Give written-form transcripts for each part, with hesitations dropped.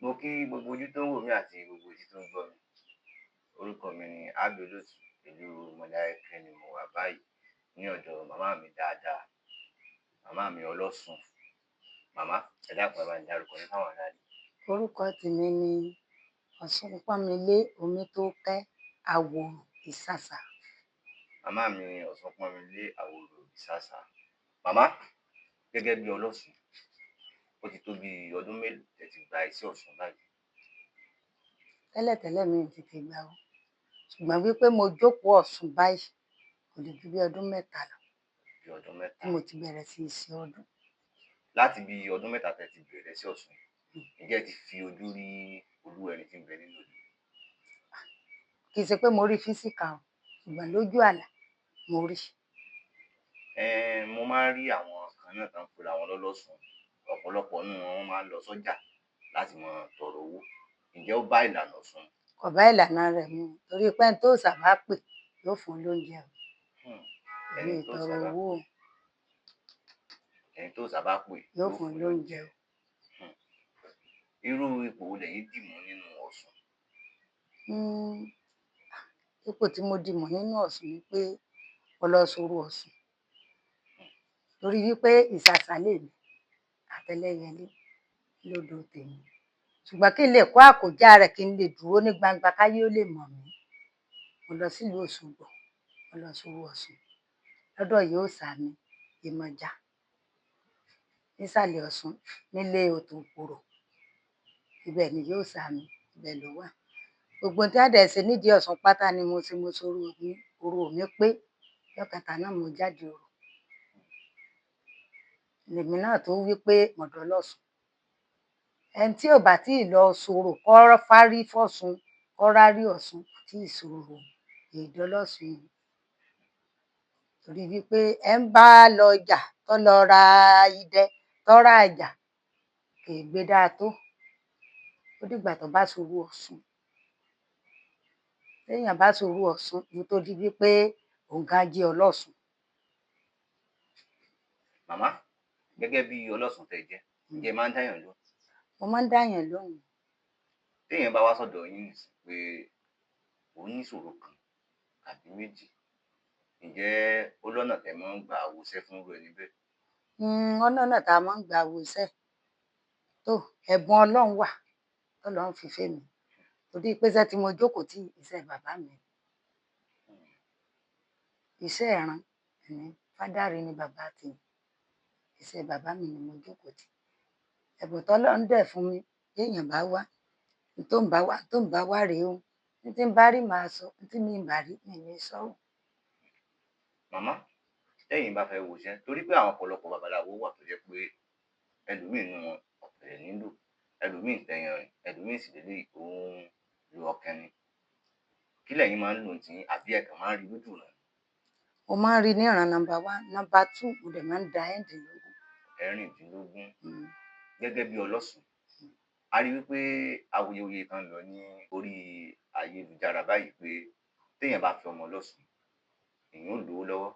Mo kí gbogbo ojú tó ń wò mí àti gbogbo etí tó ń gbọ́ mi. Orúkọ mi ni Abiodun, ìlú Mọdákẹ́kẹ́ ni mo wà báyìí ní ọ̀dọ̀ màmá mi dáadáa, màmá mi ọlọ́sùn. Màmá, ẹ dákun ẹ bá mi dárúkọ yín fáwọn aráalé. Orúkọ tèmi ni Ọ̀ṣunpọ́nmilé Omítọ́kẹ́ Àwòrò Ìsàsà. Màmá mi Ọ̀ṣunpọ́nmilé Àwòrò Ìsàsà. Màmá, gẹ́gẹ́ bí ọlọ́sùn, ó ti tó bí ọdún mélòó tẹ́ ti gba iṣẹ́ Ọ̀ṣun báyìí? Tẹ́lẹ̀tẹ́lẹ̀ mi ò tètè gbà ó, ṣùgbọ́n wípé mo jókòó Ọ̀ṣun báyìí kò lè ju bí ọdún mẹ́ta lọ Bí ọdún tí mẹ́ta. mo ti bẹ̀rẹ̀ sí í ṣe ọdún. Láti bí ọdún mẹ́ta tẹ́ ti bẹ̀rẹ̀ sí Ọ̀ṣun, ǹjẹ́ ẹ ti fi ojú rí Olúẹri tí ń bẹ nínú ìlú? Kì í ṣe pé mo rí físíkà o, ṣùgbọ́n lójú àlá mo rí. Mo máa ń rí àwọn kan náà tán pera wọn lọ́lọ́sùn. Ọ̀pọ̀lọpọ̀ nínú wọn máa ń lọ sọ́jà láti máa tọrọ owó. Ǹjẹ́ ó bá ìlànà Ọ̀ṣun? Kò bá ìlànà rẹ̀ mu torí pé ẹni tó òòṣà bá pè yóò fún un lóúnjẹ o. Èmi Ẹni ò tó tọrọ sábà owó o, ẹni tó sábà pè yóò fún un lóúnjẹ o. Irú ipò wo lẹ̀yin dì mú nínú Ọ̀ṣun? Ipò tí mo dì mú nínú Ọ̀ṣun ni pé mo lọ sóru Ọ̀ṣun torí wípé Ìsàsà lèmi àtẹlẹyẹlé lódò tèmi, ṣùgbọ́n kí n lè kó àkójá rẹ̀ kí n lè dúró ní gbangba káyé ó lè mọ̀ mí, mo lọ sílùú Òṣogbo, mo lọ sóru Ọ̀ṣun lọ́dọ̀ ìyá òòṣà mi Yemọja nísàlẹ̀ Ọ̀ṣun nílé Òtòpòrò. Ibẹ̀ ni ìyá òòṣà mi, ibẹ̀ ló wà. Gbogbo ohun tí a dẹ̀ ṣe nídìí Ọ̀ṣun pátá ni mo ṣe, mo soru mi, orò mi pé ọjọ́ kẹta náà mo jáde orò. Lèmi náà tó wí pé mo dọlọ́sùn. Ẹni tí ò bá tí ì lọ sorò kó fárí fọ́ṣun, kó rárí Ọ̀ṣun kò tí ì sorò, kì í dọlọ́sùn o. Torí wípé ẹ ń bá lọ jà tó lọ ra idẹ tó ra àjà kì í gbé dáa tó. Ó dìgbà tó bá soru Ọ̀ṣun. Téèyàn bá soru Ọ̀ṣun ni tó di wípé òun gan jẹ́ ọlọ́ṣun. Màmá, gẹ́gẹ́ bí ọlọ́sùn tẹ́ jẹ́, ǹjẹ́ ẹ máa ń dáyàn lóhùn? Mo máa ń dáyàn lóhùn. Téèyàn bá wá sọ́dọ̀ yín nísìn pé òun ní ìṣòro kan tàbí méjì, ǹjẹ́ ó lọ́nà tẹ́ máa ń gbà wòṣẹ́ fún irú ẹni bẹ́ẹ̀? Ọ̀nà náà tá a máa ń gbà wòṣẹ́ tó ẹ̀bùn Ọlọ́run wà tọ́lọ́run fi fẹ́mi torí pé iṣẹ́ tí mo jókòó tì iṣẹ́ bàbá mi, iṣẹ́ ìran ni fádàrí ni bàbá tèmi, iṣẹ́ bàbá mi ni mo jókòó tì. Ẹ̀bùn tọ́lọ́run dẹ̀ fún mi béèyàn bá wá tó ń bá wá rèé o, ní tí ń bá rí màá sọ, ní tí mi ì bá rí mi ì ní sọ o. Màmá, tẹ́yin bá fẹ́ wòṣẹ́, torí pé àwọn ọ̀pọ̀lọpọ̀ babaláwo wà tó jẹ́ pé ẹlòmíì nínú wọn ọ̀pẹ̀lẹ̀ ní ń lò, ẹlòmíì tẹyanrìn, ẹlòmíì sì lélẹ́yìí òun lo ọ̀kẹ́ ni. Kí lẹ̀yin máa ń lò ntiyín àbí ẹ kàn máa ń rí lójú ìran? Mo máa ń rí níran number 1, number 2 mo dẹ̀ máa ń da ẹ́ndínlógún. Ẹ̀rìndínlógún. Gẹ́gẹ́ bí ọlọ́sùn, a rí wípé awuyewuye kan lọ ní orí ayélujára báyìí pé téèyàn bá fẹ́ ọmọ ọlọ́sùn, èèyàn ó lówó lọ́wọ́.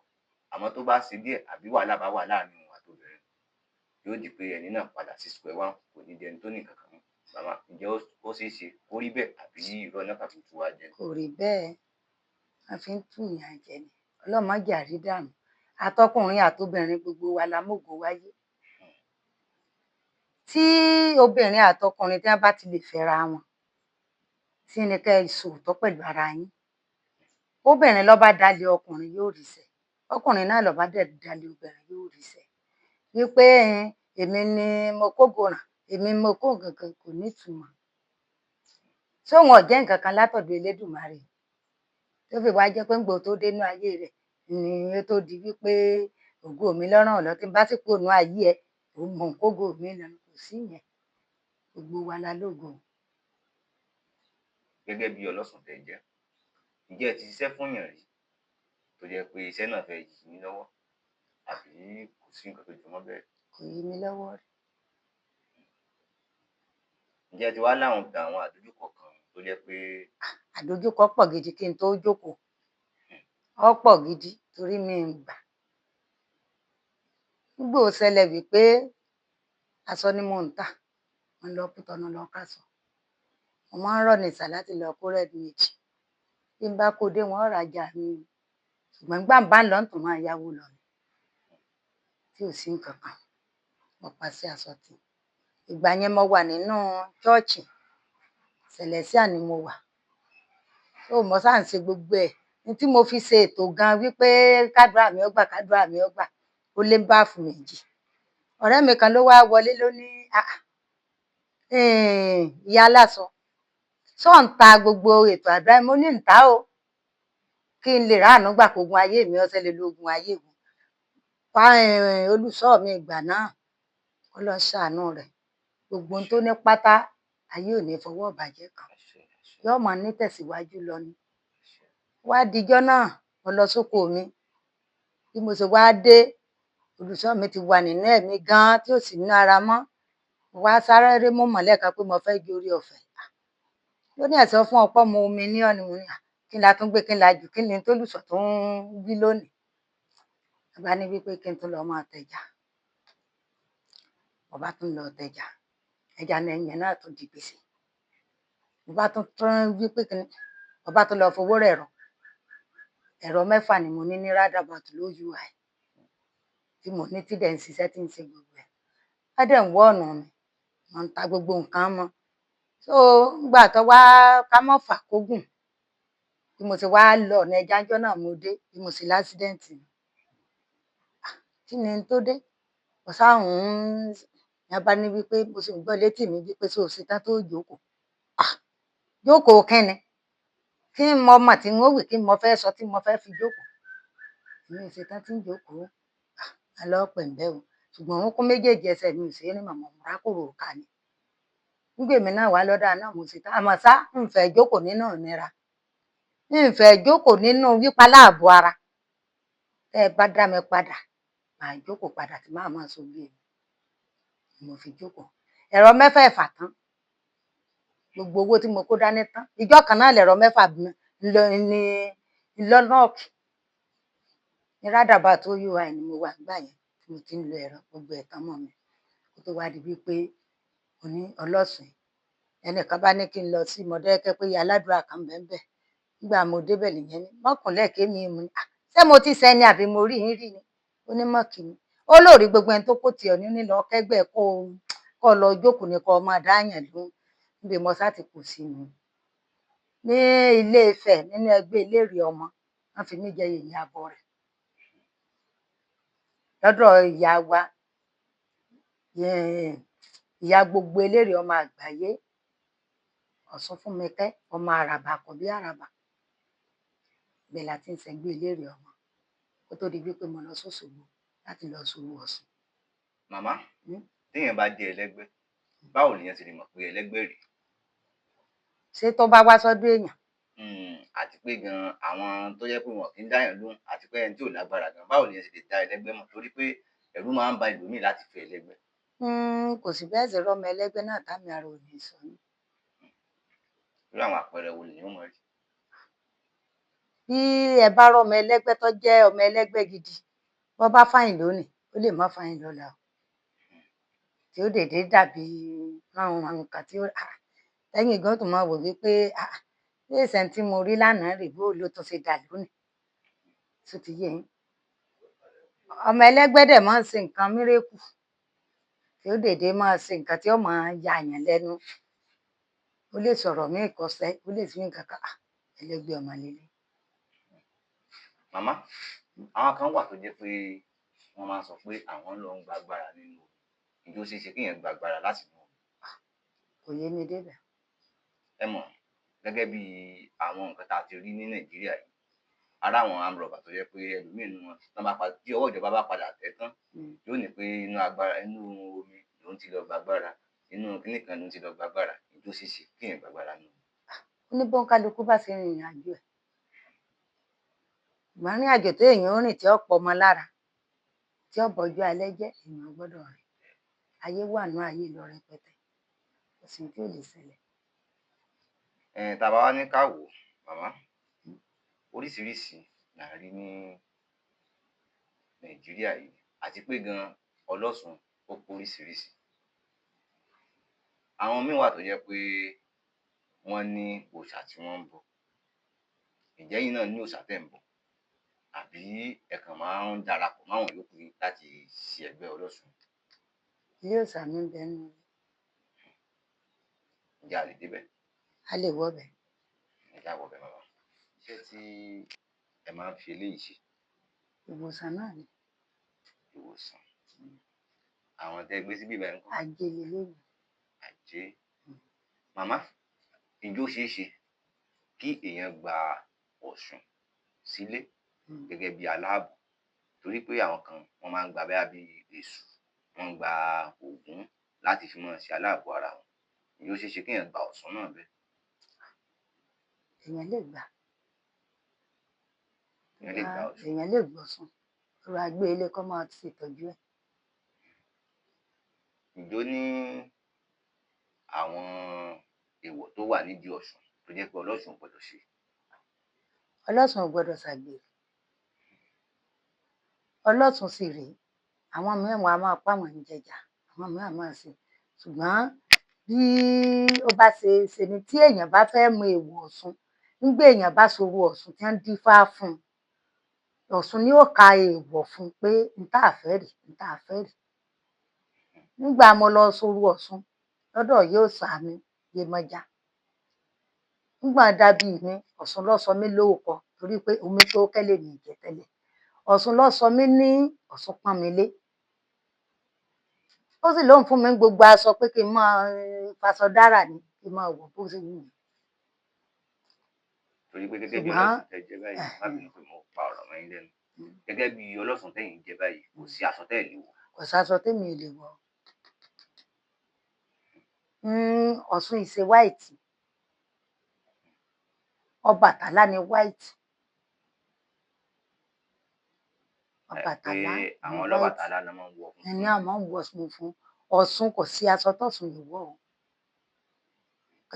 Àmọ́ tó bá ṣe díẹ̀ àbí wàhálà bá wà láàrin òun àtobìnrin, yóò di pé ẹni náà padà sí square one, kò ní di ẹni tó ní nǹkan kan mọ́. Màmá, ǹjẹ́ ó ṣeé ṣe kó rí bẹ́ẹ̀ àbí irọ́ náà kàn fi ń tú wa jẹ ni? Kò rí bẹ́ẹ̀, wọ́n fi ń tú ìyàn jẹ ni. Ọlọ́run má jẹ́ á rí dààmú. Àtọkùnrin àtobìnrin gbogbo wa la mógo wáyé. Tí obìnrin àtọkùnrin tí wọ́n bá ti lè fẹ́ra wọn, tí ní kẹ́ ẹ sòótọ́ pẹ̀lú ara yín. Bóbìnrin ló bá dalẹ̀ ọkùnrin yóò ríṣẹ́, ọkùnrin náà ló bá dẹ̀ dalẹ̀ obìnrin yóò ríṣẹ́. Wípé èmi ni mo kógo ràn, èmi mo kó nǹkan kan kò nítumọ̀. Ṣóun ò jẹ́ nǹkan kan látọ̀dọ̀ Elédùmarè tó fi wá jẹ́ pé ńgbà ó tó dénú ayé rẹ̀ ni ó tó di wípé ògo mi ló ràn ọ́ lọ tí n bá sì kúrò nínú ayé ẹ, mò ń kógo mi lọ, kò sí ìyẹn. Gbogbo wa la lógo. Gẹ́gẹ́ bí ọlọ́sùn tẹ́ jẹ́, ǹjẹ́ ẹ ti ṣiṣẹ́ fúnyàn rí tó jẹ́ pé iṣẹ́ náà fẹ́ yí yín lọ́wọ́ àbí kò sí nǹkan tó jọ mọ́ bẹ́ẹ̀? Kò yí mi lọ́wọ́ rí. Ǹjẹ́ ẹ ti wá láwọn àwọn àdójúkọ kan tó jẹ́ pé? Àdójúkọ pọ̀ gidi kí n tó jókòó. Ó pọ̀ gidi torí mi ì gbà. Nígbà ó ṣẹlẹ̀ wípé aṣọ ni mò ń tà, mo lọ Kútọnu lọ kásọ. mo máa ń rọ̀ nìsà láti lọ kó red meat bí n bá kó dé wọn rajà mi ṣùgbọ́n gbà ń bá lọ tún máa yáwó lọ ni tí ò sí nǹkan kan mo pa sí aṣọ tì ìgbà yẹn mo wà nínú ṣọ́ọ̀ṣì Celestial ni mo wà tó mo sáà ń ṣe gbogbo ẹ̀ ní tí mo fi ṣe ètò gan wípé kádùá mi ó gbà ó lé báàfù méjì ọ̀rẹ́ mi kan ló wá wọlé ló ní ìyá aláṣọ ṣó ń ta gbogbo ètò àdúrà mo ní ń ta o kí n lè ráàánú gbà kógun ayé mi ọsẹ lè lo ogun ayé mi olùṣọ́ mi ìgbà náà ó lọ ṣàánú rẹ̀ gbogbo ohun tó ní pátá ayé ò ní fọwọ́ bàjẹ́ kan yóò máa ní tẹ̀síwájú lọ ni wá dijọ́ náà mo lọ sóko mi bí mo ṣe wá dé olùṣọ́ mi ti wà nínú ẹ̀mí gan tí ò sì ní ara mọ́ mo wá sáré mú mọ̀lẹ́ka pé mo fẹ́ gbé orí ọ̀fẹ́ ló ní ẹ̀sọ́ fún ọ̀pọ̀ mo omi ní ọ̀nì mo ní kí n la tún gbé kí n la jù kí ni tó lùsọ̀ tó ń wí lónìí bàbá ní wípé kí n tún lọ máa tẹja mo bá tún lọ tẹja ẹja ní ẹyìn náà tún di gbèsè mo bá tún wípé kí ni mo bá tún lọ fowó rẹ̀ ẹ̀rọ 6 ni mo ní ní Roundabout lójú ui tí mo ní tí dẹ̀ ń ṣiṣẹ́ tí ń ṣe gbogbo ẹ̀ á dẹ̀ ń wọ́ ọ̀nà mi mo ń ta gbogbo nǹkan mọ́ so gbà tó wá ká mọ́ fà kógùn bí mo ṣe wá lọ ọ̀nà ẹja ńjọ́ náà mo dé bí mo ṣe lásídẹ́ǹtì kí ni tó dé mo sáhùn yẹn bá ní wípé mo sì ń gbọ́ létí mi wípé so ṣe tán tó jókòó jókòó kẹ́ni kí n mọ ọmọ tí n ó wì kí n mọ fẹ́ sọ tí mo fẹ́ fi jókòó èmi ò ṣe tán tí ń jókòó alọ́pẹ̀ ń bẹ́ o ṣùgbọ́n òun kún méjèèjì ẹsẹ̀ mi ò ṣe é ní màmá múra kòrò ká ni nígbè mí náà wá lọ́dà náà mo ṣe tán àmọ́ sá ń fẹ́ jókòó nínú ìnira ń fẹ́ jókòó nínú wípa láàbò ara tẹ́ ẹ bá dá mi padà màá jókòó padà tí màá máa so bí èmi mo fi jókòó ẹ̀rọ 6 tán gbogbo owó tí mo kó dání tán ìjọ kan náà lẹ̀rọ 6 ní lọ́nọ́ọ̀kì ní Roundabout ui ni mo wà gbà yẹn tí mo ti ń lo ẹ̀rọ gbogbo ẹ̀tàn mọ́ mi kó tó wá di wípé mo ní ọlọ́sùn ẹnìkan bá ní kí n lọ sí Mọdákẹ́kẹ́ pé aládùúrà kan bẹ́ẹ̀ nígbà mo débẹ̀ nìyẹn ní mọ́kànlẹ́ kémi mu ni ṣé mo ti sẹ́ni àbí mo rí yín rí ni ó ní mọ́kì mi ó lóòrí gbogbo ẹni tó kó tiẹ̀ ní lọ kẹ́gbẹ́ kó lọ jókòó ní kó máa dáyàn lóhùn níbi mo sá ti kù sí mi ní Ilé Ifẹ̀ nínú ẹgbẹ́ eléré ọmọ wọ́n fi mí jẹ yèyé abọ́ rẹ̀ lọ́dọ̀ ìyá wa ìyá gbogbo eléré ọmọ àgbáyé Ọ̀ṣunfúnmikẹ́ ọmọ àràbà àkọ́bí àràbà ibẹ̀ la ti ń ṣẹgbẹ́ eléré ọmọ kó tó di wípé mo lọ s'Óṣogbo láti lọ ṣòwò Ọ̀ṣun. màmá téèyàn bá jẹ́ ẹlẹ́gbẹ́ báwo lèèyàn ti lè mọ̀ pé ẹlẹ́gbẹ́ rèé ṣé tó bá wá sọ́dọ̀ èèyàn àti pé gan àwọn tó jẹ́ pé wọn kì í dáyàn lóhùn àti pé ẹni tí ò lágbára gan báwo lèèyàn ti lè dá ẹlẹ́gbẹ́ mọ̀ torí pé ẹ̀rù máa ń ba ẹlòmíì láti fẹ́ ẹlẹ́gbẹ́. kò sí bẹ́ẹ̀ sì rọ́mọ ẹlẹ́gbẹ́ náà támi ara ò ní sọ ní. irú àwọn àpẹẹrẹ wo lèèyàn mọ̀ rí. bí ẹ bá rọ́mọ ẹlẹ́gbẹ́ tó jẹ́ ọmọ ẹlẹ́gbẹ́ gidi bó bá fáyìn lónìí ó lè má fáyìn lọ́la o tí ó dèdè dàbí àwọn nǹkan tí ó lẹ́yìn gan tó máa wò wípé bí èsẹ̀ tí mo rí lánàá rè bó ló tún ṣe dà lónìí tó ti yé yín ọmọ ẹlẹ́gbẹ́ dẹ̀ máa ń ṣe nǹkan mírèkù tí ó dèdè máa ṣe nǹkan tí ó máa ya àyàn lẹ́nu ó lè sọ̀rọ̀ mí ìkọsẹ̀ ó lè sí nǹkan kan ẹlẹ́gbẹ́ ọmọ líle. màmá àwọn kan wà tó jẹ́ pé wọ́n máa ń sọ pé àwọn lọ ń gba agbára nínú ìjó ṣeéṣe kéèyàn gba agbára láti mú kò yé mi débẹ̀. ẹ mọ̀ gẹ́gẹ́ bí àwọn nǹkan tá a ti rí ní Nàìjíríà yìí ará àwọn amrọ̀bà tó jẹ́ pé ẹlòmíì nínú wọn tí ọwọ́ ìjọba bá padà tẹ̀ tán yóò ní pé inú omi lòun ti lọ gba agbára inú kíní kan lòun ti lọ gba agbára ìjó ṣeéṣe kéèyàn gba agbára nù. ó ní bọ́ńkálukú bá ṣe rìnrìn àjò ẹ̀ ìgbà rìn àjò tó èèyàn rìn tí ó pọ̀ ọmọ lára tí ó bọ́jú alẹ́ jẹ́ èèyàn gbọ́dọ̀ rìn ayé wà ní ayé lọ rẹpẹtẹ kò sí tí ò lè ṣẹlẹ̀. tá a bá wá ní ká wò màmá oríṣiríṣi là ń rí ní Nàìjíríà yìí àti pé gan ọlọ́sùn ó pọ̀ oríṣiríṣi àwọn míì wà tó jẹ́ pé wọ́n ní òòṣà tí wọ́n ń bọ̀. Ǹjẹ́ yín náà ní òòṣà tẹ́ ń bọ̀? Àbí ẹ kàn máa ń darapọ̀ máwọn yòókù yín láti ṣe ẹgbẹ́ ọlọ́ṣun? Ilé òòṣà mi ń bẹ nínú ilé. Ǹjẹ́ a lè débẹ̀? A lè wọbẹ̀. Ẹ jẹ́ á wọbẹ̀ màmá. Iṣẹ́ tí ẹ máa ń fi eléyìí ṣe? Ìwòsàn náà ni. Ìwòsàn. Àwọn tẹ́ ẹ gbé síbí báyìí ńkọ́? Ajé leléyìí. Àjẹ́. Màmá, ǹjẹ́ ó ṣeé ṣe kí èèyàn gba Ọ̀ṣun sílé gẹ́gẹ́ bí aláàbò? Torí pé àwọn kan wọ́n máa ń gba bóyá bí Èṣù, wọ́n ń gba Ògún láti fi máa ṣe aláàbò ara wọn. Ǹjẹ́ ó ṣeé ṣe kéèyàn gba Ọ̀ṣun náà bẹ́ẹ̀? Èèyàn lè gbà. Èèyàn lè gba Ọ̀ṣun. Èèyàn lè gbọ̀ṣun. Kó rọra gbé ilé kó máa ṣètọ́jú ẹ̀. Ǹjẹ́ ó ní àwọn èèwọ̀ tó wà nídìí Ọ̀ṣun tó jẹ́ pé ọlọ́ṣun ò gbọdọ̀ ṣe? Ọlọ́ṣun ò gbọdọ̀ ṣàgbèrè. Ọlọ́ṣun sì rèé, àwọn mìíràn wọn a máa páwọn ń jẹjà, àwọn mìíràn máa ṣe. Ṣùgbọ́n bí ó bá ṣe ṣe ni tí èèyàn bá fẹ́ mọ èèwọ̀ Ọ̀ṣun, nígbà èèyàn bá ṣoru Ọ̀ṣun tí wọ́n dífá fún un, Ọ̀ṣun ni ó ka èèwọ̀ fún un pé n tá à fẹ́ rèé, n tá à fẹ́ rèé. Nígbà mo lọ ṣoru Ọ̀ṣun lọ́dọ̀ ìyá òòṣà mi Yemọja. Nígbà wọ́n dábí mi, Ọ̀ṣun ló sọ mí lórúkọ torí pé omi tó kẹ́ lèmi ń jẹ tẹ́lẹ̀. Ọ̀ṣun ló sọ mí ní Ọ̀ṣunpọ́nmilé. Ó sì lóun fún mi ní gbogbo aṣọ pé kí n máa faṣọ dárà ni, kí n máa wọ̀ bó ṣe wù mí. Torí pé gẹ́gẹ́ bí ọlọ́ṣun tẹ́ ẹ jẹ́ báyìí, má bínú pé mo pa ọ̀rọ̀ mọ́ yín lẹ́nu. Gẹ́gẹ́ bí ọlọ́ṣun tẹ́yìn jẹ́ báyìí, kò sí aṣọ tẹ́ ẹ̀ lè wọ̀. Kò sáṣọ témi ò lè wọ̀. Ọ̀ṣun is a white. Ọbàtálá ni white. Ọbàtálá Pé ni àwọn white. ọlọ́bàtálá ló máa ń wọ funfun. Ẹni àwọn máa ń wọ funfun. Ọ̀ṣun kò sí aṣọ tọ́ṣun lè wọ̀ o.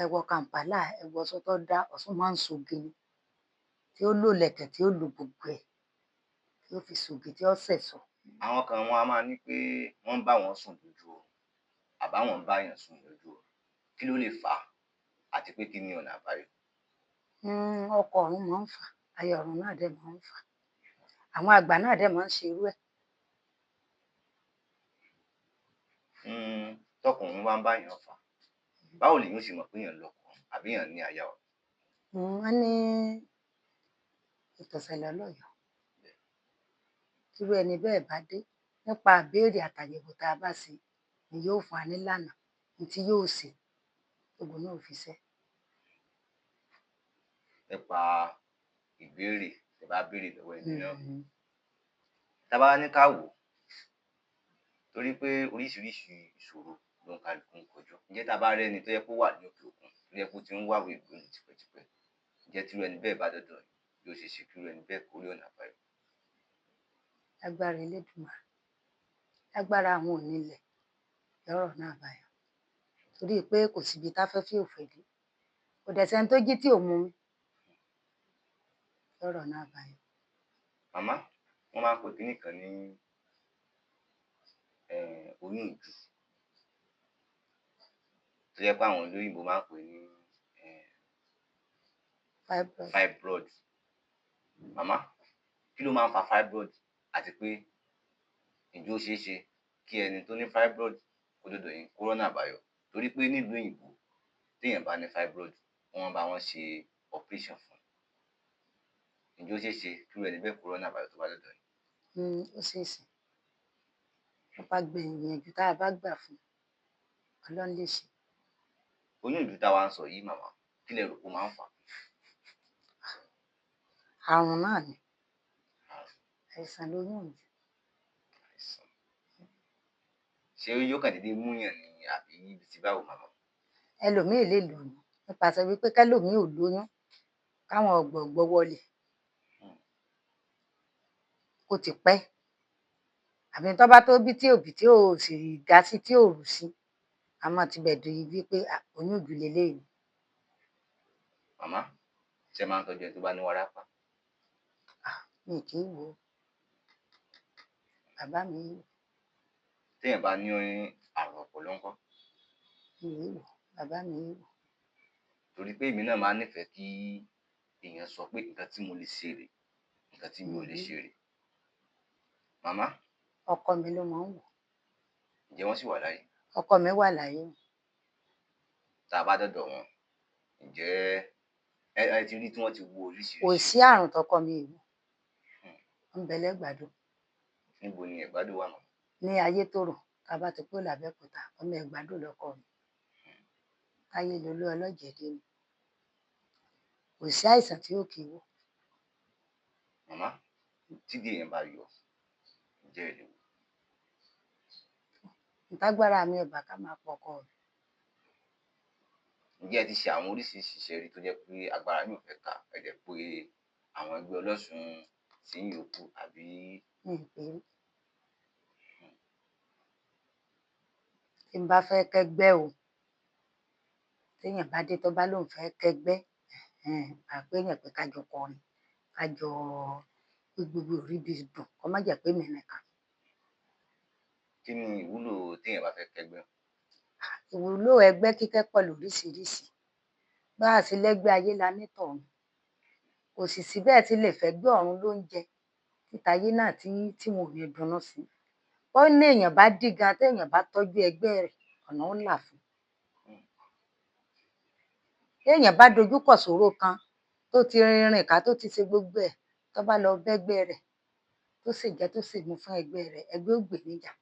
Ẹ wọ Kàm̀pálà, ẹ wọ aṣọ tó dá, Ọ̀ṣun máa ń ṣoge ni. Tí ó lò ìlẹ̀kẹ̀, tí ó lo gbogbo ẹ̀, tí ó fi ṣoge, tí ó ṣẹ̀ṣọ́. Àwọn kan wọn a máa ní pé wọ́n ń bá wọn sùn lójú oorun, àbáwọn ń báyàn sùn lójú oorun. Kí ló lè fà á? Àti pé kí ni ọ̀nà àbáyọ? Ọkọ ọ̀run máa ń fà á, aya ọ̀run náà dẹ̀ máa ń fà á. Àwọn àgbà náà dẹ̀ máa ń ṣe irú ẹ̀. Tọkùnrin bá ń báyàn fà á, báwo lèyàn ó ṣe mọ̀ péèyàn lọ́kọ àbí èèyàn ní aya ọ̀run? Wọ́n ní ìtọ̀sẹ̀lẹ̀ lọ́yọ̀ọ́. Tírú ẹni bẹ́ẹ̀ bá dé, nípa ìbéèrè àtàyẹ̀wò tá a bá ṣe ni yóò fún wa nílànà ohun tí yóò ṣe tógun náà ó fi ṣẹ́. Nípa ìbéèrè tẹ́ bá béèrè lọ́wọ́ ẹni náà. Tá bá wá ní ká wò ó, torí pé oríṣiríṣi ìṣòro lóníkálukú ń kojú. Ǹjẹ́ tá bá rẹ́ni tó jẹ́ pé ó wà ní òkè òkun, tó jẹ́ pé ó ti ń wáwèé ìgbélú tipẹ́tipẹ́, ǹjẹ́ tírú ẹni bẹ́ẹ̀ bá dọ́dọ̀ yín, bí ó ṣe ṣe kírú ẹni bẹ́ẹ̀ kó rí ọ̀nà àbáyọ? Lágbára Elédùmarè, lágbára àwọn onílẹ̀, yóò rọ̀nà àbáyọ. Torí pé kò síbi táfẹ́fẹ́ ò fẹ́ dé. Kò dẹ̀ sẹ́ni tó jí tí ò mumi. Yóò rọ̀nà àbáyọ. Màmá, wọ́n máa ń pe kinní kan ní oyún ìju, tó jẹ́ pé àwọn olóyìnbó máa ń pè ní fibroid. Màmá, kí ló máa ń fa fibroid? Àti pé ǹjẹ́ ó ṣeé ṣe kí ẹni tó ní fibroid kó dọ́dọ̀ yín kó rọ́nà àbáyọ? Torí pé nílùú òyìnbó, téèyàn bá ní fibroid, wọ́n máa ń bá wọn ṣe operation fún un. Ǹjẹ́ ó ṣeé ṣe kírú ẹni bẹ́ẹ̀ kó rọ́nà àbáyọ tó bá dọ́dọ̀ yín? Ó ṣeé ṣe. Tó bá gbìyànjú tá a bá gbà fún un, Ọlọ́run lè ṣe. Oyún ìju táwa ń sọ yìí màmá, kí lẹ rò pó máa ń fà á? Àrùn náà ni. Àìsàn lóyún ìju. Àìsàn. Ṣé yóò kàn dédé múyàn ni àbí bí ti báwo màmá? Ẹlòmíì lè lóyún nípasẹ̀ wípé kẹ́lòmíì ò lóyún káwọn ọ̀gbọ̀gbọ́ wọlé. Ó ti pẹ́. Àbí tó bá tó bí tí ò bí tí ò sì dá sí tí ò rù sí, a máa tibẹ̀ di wípé oyún ìju leléyìí. Màmá, ṣé ẹ máa ń tọ́jú ẹni tó bá ní wárápá? Mi kì í wò ó. Bàbá mi í wò. Téèyàn bá ní àrùn ọpọlọ ńkọ́? Mi ì wò ó. Bàbá mi í wò ó. torí pé èmi náà máa nífẹ̀ẹ́ kí èèyàn sọ pé nǹkan tí mo lè ṣe rèé, nǹkan tí mi ò lè ṣe rèé. Màmá, ọkọ mi ló máa ń wò. ǹjẹ́ wọ́n sì wà láyé? Ọkọ mi wà láyé. Tá a bá dọ́dọ̀ wọn, ǹjẹ́ ẹ ti rí tí wọ́n ti wo Kò oríṣiríṣi? sí àrùn tọkọ mi ò wò. Ó ń bẹ l'Ẹ́gbàdo. Níbo ni Ẹ̀gbádò wà màmá? Ní Ayétòrò, tá a bá ti kúrò l'Abẹ́òkúta, ọmọ Ẹ̀gbádò lọkọ mi. Táyélolú ọlọ́jẹ̀dé ni. Kò sí àìsàn tí ò kì í wò. Màmá, tídìí èèyàn bá yọ, ǹjẹ́ ẹ lè wò? N tágbára mi ò bá ká máa pọkọ mi. Ǹjẹ́ ẹ ti ṣe àwọn oríṣiríṣi iṣẹ́ rí tó jẹ́ pé agbára yín ò fẹ́ ká, ẹ dẹ̀ pé àwọn ẹgbẹ́ ọlọ́ṣun tíyín yòókù àbí? Mi ò pé rí. Tí n bá fẹ́ kẹ́gbẹ́ o, téèyàn bá dé tó bá lóun fẹ́ kẹ́gbẹ́, màá péèyàn pé ká jọ kọrin, ká jọ pé gbogbo ẹ̀ ó rí bí dùn, kó má jẹ́ pémi nìkan. Kí ni ìwúlò téèyàn bá fẹ́ kẹ́gbẹ́? Ìwúlò ẹgbẹ́ kíkẹ́ pọ̀ lóríṣiríṣi. Bá a ṣe lẹ́gbẹ́ ayé la ní tọ̀run. Kò sì sí bẹ́ẹ̀ ti lè fẹ́gbẹ́ ọ̀run lóúnjẹ tí tayé náà tí wọn ò ní dunnú sí. Bó ní èèyàn bá dí gan, téèyàn bá tọ́jú ẹgbẹ́ rẹ̀, ọ̀nà ó là fún un. Téèyàn bá dojúkọ ìṣòro kan, tó ti rìn ká, tó ti ṣe gbogbo ẹ̀, tó bá lọ bẹ́gbẹ́ rẹ̀, tó ṣèjẹ́ tó ṣèmu fún ẹgbẹ́ rẹ̀, ẹgbẹ́ ó gbè níjà.